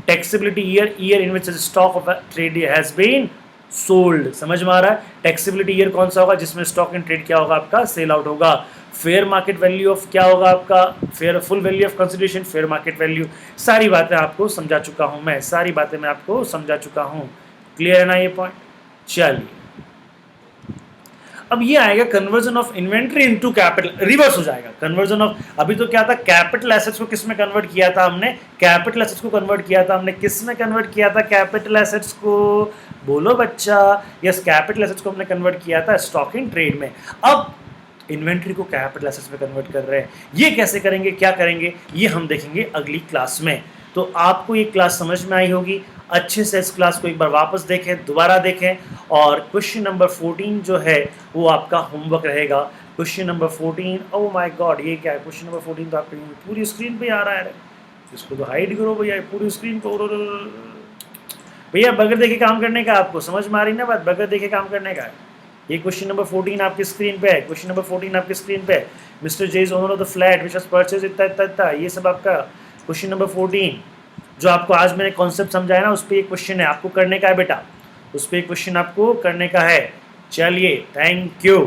taxability year in which stock of trade has been sold. समझ में आ रहा है? टैक्सेबिलिटी ईयर कौन सा होगा, जिसमें स्टॉक इन ट्रेड क्या होगा आपका, सेल आउट होगा। फेयर मार्केट वैल्यू ऑफ क्या होगा आपका, fair full value of consideration, fair market value. सारी बातें आपको समझा चुका हूं मैं, सारी बातें मैं आपको समझा चुका हूं। क्लियर है ना ये पॉइंट? चलिए, अब ये आएगा conversion of inventory into capital, reverse हो जाएगा कन्वर्जन ऑफ। अभी तो क्या था, कैपिटल एसेट्स को किस में कन्वर्ट किया था हमने, कैपिटल एसेट्स को कन्वर्ट किया था हमने, किस में कन्वर्ट किया था कैपिटल एसेट्स को, बोलो बच्चा। यस, कैपिटल एसेट्स को हमने कन्वर्ट किया था स्टॉक इन ट्रेड में। अब इन्वेंट्री को कैपिटल एसेट्स में कन्वर्ट कर रहे हैं, ये कैसे करेंगे, क्या करेंगे, ये हम देखेंगे अगली क्लास में। तो आपको ये क्लास समझ में आई होगी, अच्छे से इस क्लास को एक बार वापस देखें, दोबारा देखें, और क्वेश्चन नंबर 14 जो है वो आपका होमवर्क रहेगा। Question number 14, oh my God, ये क्या है, क्वेश्चन नंबर 14 तो आपकी पूरी स्क्रीन पे आ रहा है, इसको तो हाइड करो भैया, पूरी स्क्रीन को। भैया बगैर देखे काम करने का, आपको समझ में आ रही ना बात, बगैर देखे काम करने का। ये क्वेश्चन नंबर 14 आपकी स्क्रीन पे है, क्वेश्चन नंबर 14 आपकी स्क्रीन पे है। Mister J is owner of the flat which was purchase इतना, ये सब आपका क्वेश्चन नंबर 14 जो आपको आज मैंने कॉन्सेप्ट समझाया ना, उस पर एक क्वेश्चन है आपको करने का है बेटा, उस पर एक क्वेश्चन आपको करने का है। चलिए, थैंक यू।